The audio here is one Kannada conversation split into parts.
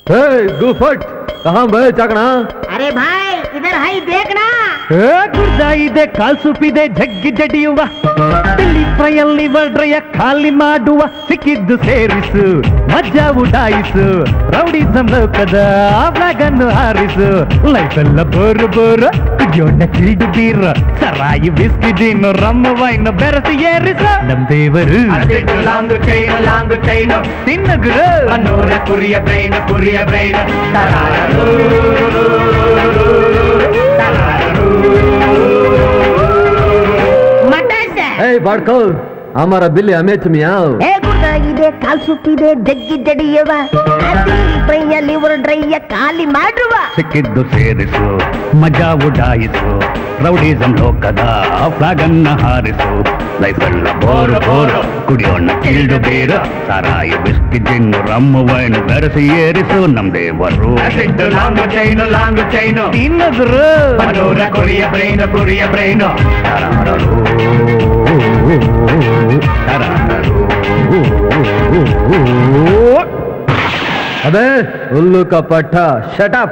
गुफट कहाँ बे चाकना? अरे भाई इधर है देखना. ಗುರ್ದ ಇದೆ ಕಾಲ್ ಸೂಪಿದೆ ಜಗ್ಗಿ ಜಡಿಯುವ ತಿಳಿ ಫ್ರೈಯಲ್ಲಿ ವರ್ಡ್ರೆಯ ಖಾಲಿ ಮಾಡುವ ಸಿಕ್ಕಿದ್ದು ಸೇರಿಸು ಮಜಾ ಉಡಾಯಿಸು ರೌಡಿಸಂ ಲೋಕದ ಫ್ಲಾಗ್ ಅನ್ನು ಹಾರಿಸು ಲೈಫ್ ಎಲ್ಲ ಬೋರು ಬೋರು ಕುಡಿಯೋಣ ಚಿಲ್ಡು ಬೀರ್ ಸರಾಯಿ ಬಿಸ್ಕಿ ಜೀನು ರಮ್ಮ ವೈನ್ ಬೆರಸಿ ಏರಿಸು ನಮ್ ದೇವರು ತಿನ್ನಗುರು ಕುರಿಯ ಬ್ರೈನ್ ಬಾಡ್ಕೋ हमारा बिल्ली हमें मियाओ ಗುರ್ದಾಗಿದೆ ಕಾಲ್ ಸುತ್ತಿದೆ ಜಗ್ಗಿ ಜಡಿಯವ ಫ್ರೈಯಲ್ಲಿ ಹೊರಡ್ರಯ್ಯ ಖಾಲಿ ಮಾಡುವ ಸಿಕ್ಕಿದ್ದು ಸೇರಿಸು ಮಜಾ ಉಡಾಯಿಸು ರೌಡಿಸಂ ಲೋಕದ ಫ್ಲಾಗ್ ಅನ್ನ ಹಾರಿಸು ಲೈಫ್ ಎಲ್ಲ ಬೋರು ಬೋರು ಕುಡಿಯೋಣ ಚಿಲ್ಡು ಬೀರು ಸಾರಾಯಿ ಬಿಸ್ಕಿ ಜಿನ್ನು ರಮ್ಮ ವೈನ್ ಬೆರೆಸಿ ಏರಿಸು ನಮ್ ದೇವರು ಲಾಂಗು ಚೈನು ತಿನ್ನದ್ರು ಕುರಿಯ ಬ್ರೈನು अबे उल्लू का पट्टा शट अप.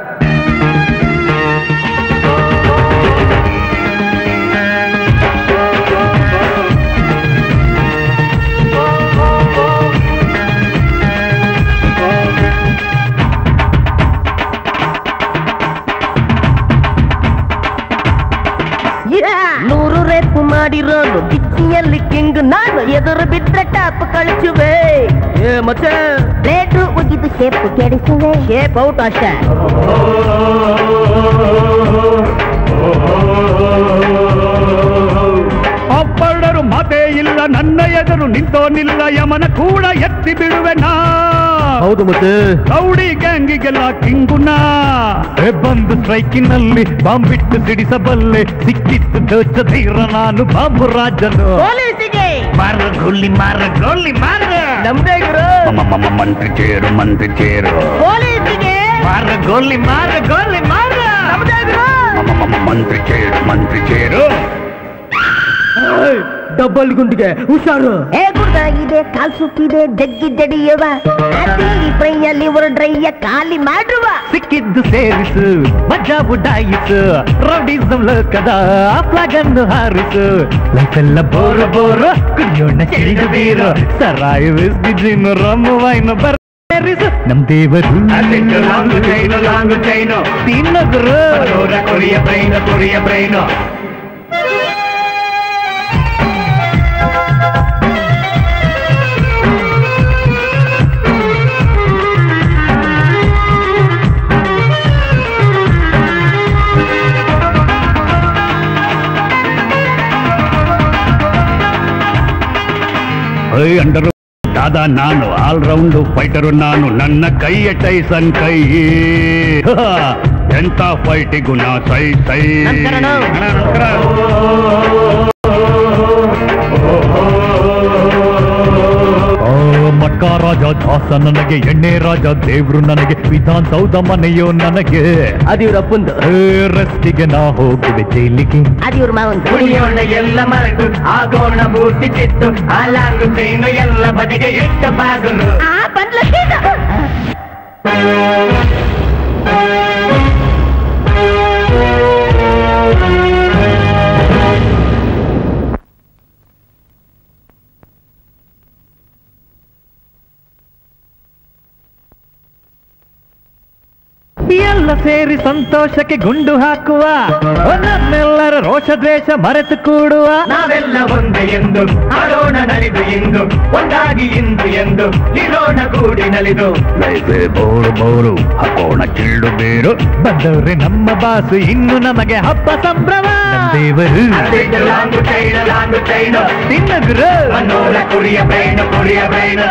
ನೂರು ರೇಪು ಮಾಡಿರೋನು ಕಿಚ್ಚಿಯಲ್ಲಿ ಕಿಂಗ್ ನಾನು ಎದುರು ಬಿದ್ರೆ ಟಾಪ್ ಕಳಿಸುವೆ ಮತ್ತೆ ಪ್ಲೇಟ್ ಉಗಿದು ಶೇಪ್ ಕೆಡಿಸುವೆ ಶೇಪ್ ಔಟ್ ಅಷ್ಟೇ ಅಪ್ಪಳ್ಳರು ಮಾತೇ ಇಲ್ಲ ನನ್ನ ಎದುರು ನಿಂತೋನಿಲ್ಲ ಯಮನ ಕೂಡ ಎತ್ತಿ ಬಿಡುವೆ ನಾ ಹೌದು ಮತ್ತೆ ರೌಡಿ ಗ್ಯಾಂಗಿಗೆಲ್ಲ ಕಿಂಗುನಾ ಬಂದು ಸ್ಟ್ರೈಕಿನಲ್ಲಿ ಬಾಂಬ್ ಬಿಟ್ಟು ಸಿಡಿಸಬಲ್ಲೆ ಸಿಕ್ಕಿತ್ತು ದೋಚ ಧೈರ ನಾನು ಬಾಂಬು ರಾಜನು ಪೊಲೀಸಿಗೆ ಮಾರ ಗೋಲಿ ಮಾರ ನಮ್ದೇ ಗುರು ಮಂತ್ರಿ ಚೇರು ಪೊಲೀಸಿಗೆ ಮಾರ ಗೋಲಿ ಮಾರ ನಮ್ದೇ ಗುರು ಮಂತ್ರಿ ಚೇರು ಡಬಲ್ ಗುಂಡಿಗೆ ಹುಷಾರು ಗುರ್ದಾಗಿದೆ ಕಾಲ್ ಸುತ್ತಿದೆ ಜಗ್ಗಿ ಜಡಿಯವ ಫ್ರೈಯಲ್ಲಿ ಹೊರಡ್ರಯ್ಯ ಖಾಲಿ ಮಾಡುವ ಸಿಕ್ಕಿದ್ದು ಸೇರಿಸು ಮಜಾ ಉಡಾಯಿಸು ರೌಡಿಸಂ ಲೋಕದ ಫ್ಲಾಗ್ ಅನ್ನು ಹಾರಿಸು ಲೈಫ್ ಎಲ್ಲ ಬೋರು ಬೋರು ಕುಡಿಯೋಣ ಚಿಲ್ಡು ಬೀರು ಸರಾಯಿ ಬಿಸ್ಕಿ ಜಿನ್ನು ರಮ್ಮ ವೈನ್ ಬೆರೆಸು ನಮ್ ದೇವರು ಲಾಂಗು ಚೈನು ತಿನ್ನಗುರು ಕುರಿಯ ಬ್ರೈನು ಅಂಡರು ದಾದಾ ನಾನು ಆಲ್ರೌಂಡ್ ಫೈಟರು ನಾನು ನನ್ನ ಕೈಯ ಟೈಸನ್ ಕೈ ಎಂತ ಫೈಟಿಗೂ ನಾ ಸೈ ಮಟ್ಕ ರಾಜ ದಾಸ ನನಗೆ ಎಣ್ಣೆ ರಾಜ ದೇವ್ರು ನನಗೆ ವಿಧಾನಸೌಧ ಮನೆಯೋ ನನಗೆ ಅದಿವ್ರಪ್ಪಂದು ರಸ್ತಿಗೆ ನಾ ಹೋಗುವೆ ಜೈಲಿಗೆ ಅದಿವ್ರ ಮಾವಂದು ಕುಡಿಯೋಣ ಎಲ್ಲ ಮರೆತು ಆಗೋಣ ಮೂರ್ತಿ ಚಿತ್ತು ಆಲಾಂಗು ಚೈನು ಎಲ್ಲ ಬದಿಗೆ ಇಟ್ಟ ಬಾಗಲು ಎಲ್ಲ ಸೇರಿ ಸಂತೋಷಕ್ಕೆ ಗುಂಡು ಹಾಕುವ ನಮ್ಮೆಲ್ಲರ ರೋಷ ದ್ವೇಷ ಮರೆತು ಕೂಡುವ ನಾವೆಲ್ಲ ಒಂದೇ ಎಂದು ಆಡೋಣ ನಲಿದು ಎಂದು ಒಂದಾಗಿ ಇಂದು ಎಂದು ಇರೋಣ ಕೂಡಿ ನಲಿದು ಲೈಫೇ ಬೋರು ಹಾಕೋಣ ಚಿಲ್ಡು ಬೇರು ಬಂದವ್ರೆ ನಮ್ಮ ಬಾಸು ಇನ್ನು ನಮಗೆ ಹಬ್ಬ ಸಂಭ್ರಮ ದೇವರು ಲಾಂಗು ಚೈನು ತಿನ್ನಗುರು ಕುರಿಯ ಬ್ರೈನು